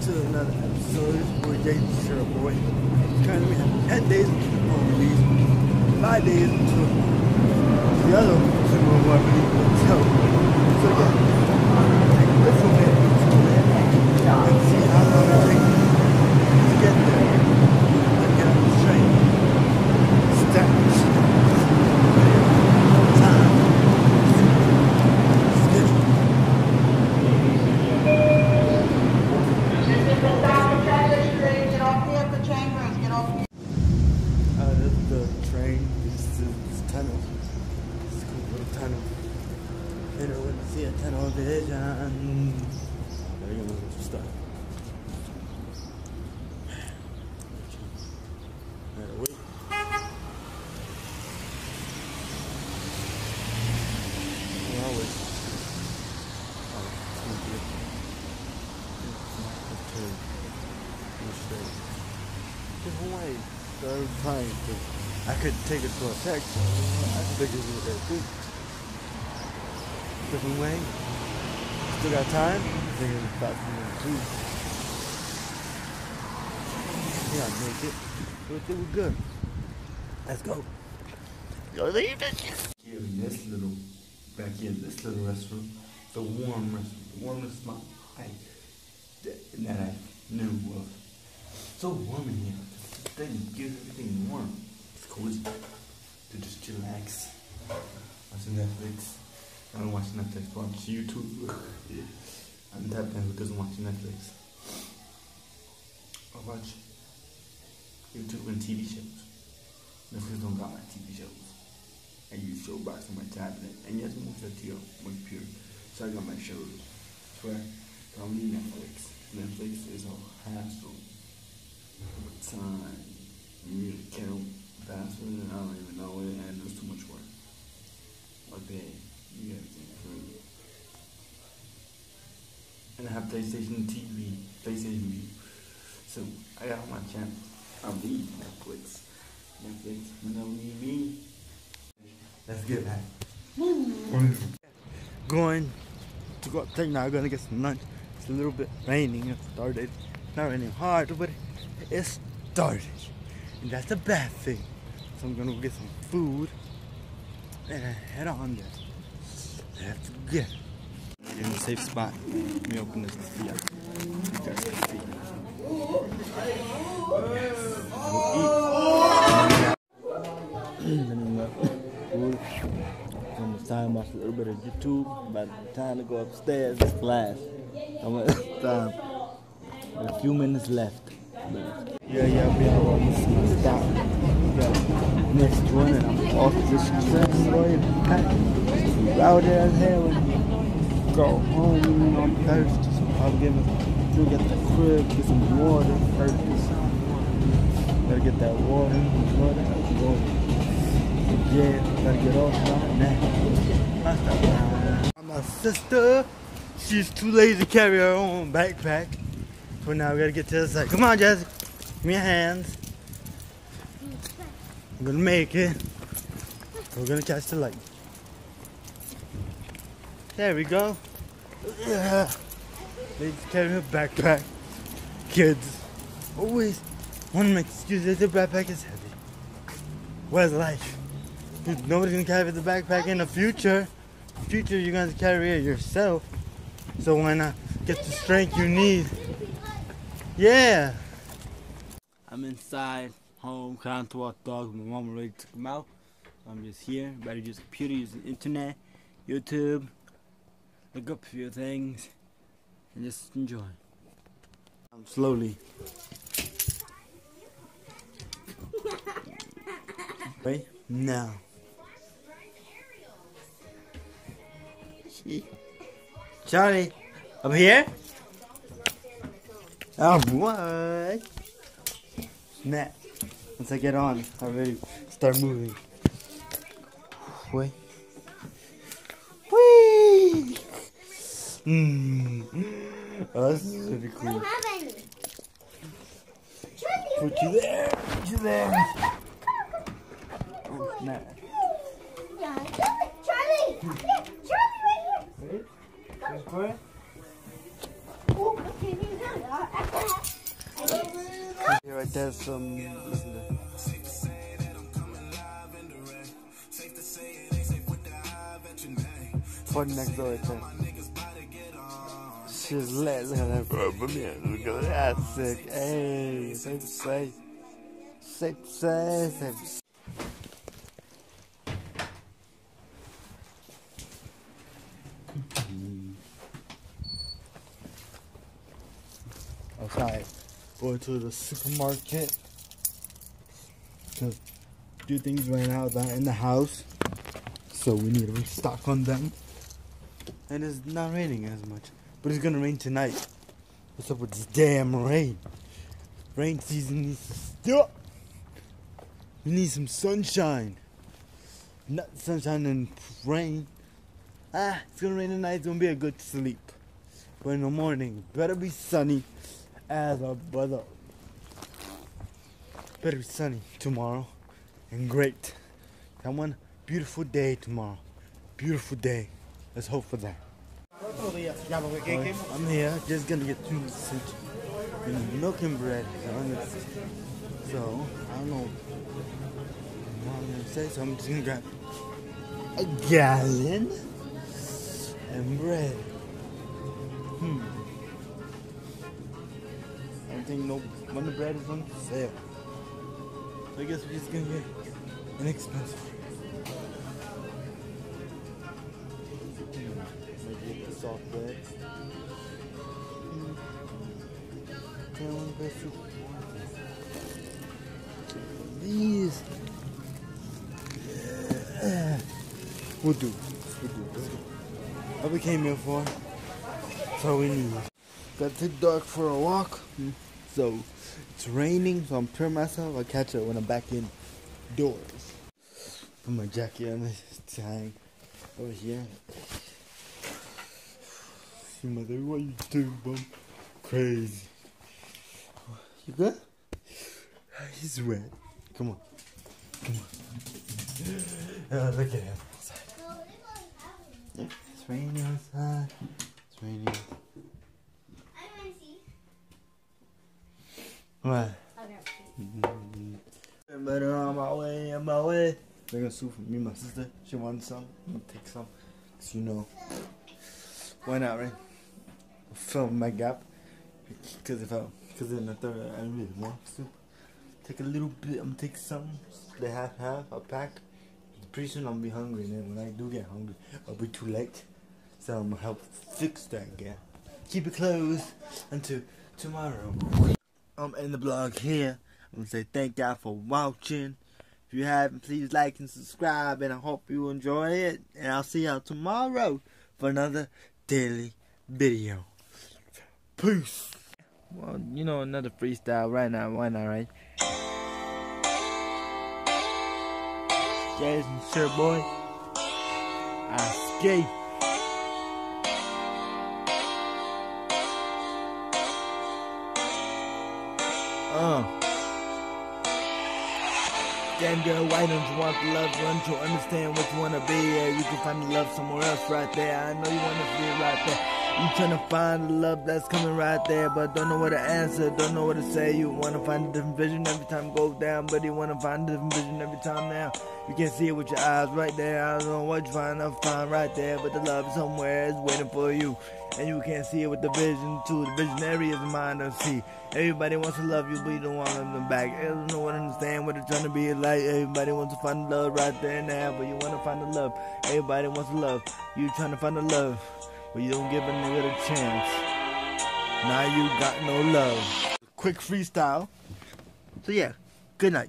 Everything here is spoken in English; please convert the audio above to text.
to another episode where Jason's your boy. Currently we have 10 days until release, 5 days until the other Super Bowl release. So yeah, take a little bit and see how long it takes to get there. Let's get on the train. Steps. Time. Schedule. This is the train. This is tunnel. This is a cool little tunnel. You know, when you see a tunnel vision. There you go, stuff. Gotta wait. I'll wait. Different way. So I was trying to. I could take it to a text. I could take it to a too. Different way. Still got time. I think it's about 2 minutes. Yeah, I'll make it. But it was good. Let's go. Go leave it. Here in this little, back here in this little restroom, the warm restroom, the warmest spot that I knew of. So warm in here. They give everything warm. It's cozy to just chillax. Watching Netflix. I don't watch Netflix, but I watch YouTube. Yeah. I'm that man who doesn't watch Netflix. I watch YouTube and TV shows. Netflix don't got my TV shows. I use Showbox on my tablet. And yes, I'm also on my computer. So I got my shows. I swear, I don't need Netflix. Netflix is a hassle. Time. You need to count faster than I don't even know it, and there's too much work. Okay, you gotta think through. And I have PlayStation TV, PlayStation View. So I got my channel. I'll need Netflix. Netflix, you don't need me. Let's get back. Going to go upstairs now. Gonna get some lunch. It's a little bit raining. It started. Not raining hard, but it started. And that's a bad thing. So I'm gonna go get some food and head on there. Let's get it. In a safe spot. Let me open this to see ya. You guys can see. Almost time, watch a little bit of YouTube. By the time to go upstairs, it's flash. Time. A few minutes left. Yeah, we are on this stop. Next one, and I'm off this train going back. Out there as hell and go home. I'm thirsty, so I'll go get the crib, get some water first. Gotta get that water. Yeah, gotta get off now. My sister, she's too lazy to carry her own backpack. For now, we gotta get to the side. Come on, Jesse. Give me your hands. I'm gonna make it. We're gonna catch the light. There we go. Yeah. They carry her backpack. Kids always want to make excuses. Their backpack is heavy. Where's life? Nobody's gonna carry the backpack in the future. You're gonna carry it yourself. So why not get the strength you need? Yeah. I'm inside, home, trying to walk dogs. My mom already took them out. I'm just here, ready to use the computer, use the internet, YouTube, look up a few things, and just enjoy. I'm slowly. Right now. Charlie, up here? Oh, what? Snap. Once I get on, I already start moving. Wait. Whee! Oh, this is really cool. I don't have any. Put you there. Put you there. Oh, snap. Charlie! Charlie, right here. Wait. Wait for it. Oh, okay, Here right there's some. Listen to. For next door right there. She's lit. Look at that. Look at that. Sick. Hey, safe to say. Safe to say. Safe to say. Outside. Going to the supermarket. Because a few things ran out in the house. So we need to restock on them. And it's not raining as much. But it's gonna rain tonight. What's up with this damn rain? Rain season needs to stop. We need some sunshine. Not sunshine and rain. It's gonna rain tonight. It's gonna be a good sleep. But in the morning, better be sunny as a brother. Better be sunny tomorrow. And great. I want a beautiful day tomorrow. Beautiful day. Let's hope for that. I'm here, just gonna get 2 cents and milk and bread. So, I don't know what I'm gonna say, so I'm just gonna grab a gallon and bread. I don't think when the bread is on sale. So I guess we're just gonna get inexpensive. Maybe the soft bread. These. Yeah. We'll do. What we came here for. That's all we need. Got too dark for a walk. So it's raining, so I'm preparing myself. I'll catch it when I'm back indoors. Put my jacket on this tag over here. See, mother, what you doing, bum? Crazy. You good? He's wet. Come on. Look at him outside. Yeah, it's raining outside. It's raining. I want to see. What? Okay. But on my way. They're gonna soup for me and my sister. She wanted some. I'm gonna take some. Cause you know. Why not, right? I'll fill my gap. Cause in the third I really want soup. Take a little bit. I'm gonna take some. Split half. I'll pack. Pretty soon I'll be hungry, and then when I do get hungry, I'll be too late. So I'm gonna help fix that gap. Keep it closed until tomorrow. I'm in the blog here. I'm gonna say thank y'all for watching. If you haven't, please like and subscribe, and I hope you enjoy it. And I'll see y'all tomorrow for another daily video. Peace. Well, you know, another freestyle right now. Why not, right? Jason, sure boy. I escape. Damn girl, why don't you want the love? Don't you understand what you wanna be? Yeah, you can find the love somewhere else right there. I know you wanna see it right there. You tryna find the love that's coming right there, but don't know what to answer, don't know what to say. You wanna find a different vision every time it goes down, but you wanna find a different vision every time now. You can't see it with your eyes right there. I don't know what you're trying to find right there, but the love somewhere is waiting for you. And you can't see it with the vision too. The visionary is the mind to see. Everybody wants to love you, but you don't want them back. I don't know what to understand what they're trying to be like. Everybody wants to find the love right there now, but you want to find the love. Everybody wants to love. You trying to find the love, but you don't give a nigga the chance. Now you got no love. Quick freestyle. So yeah, good night.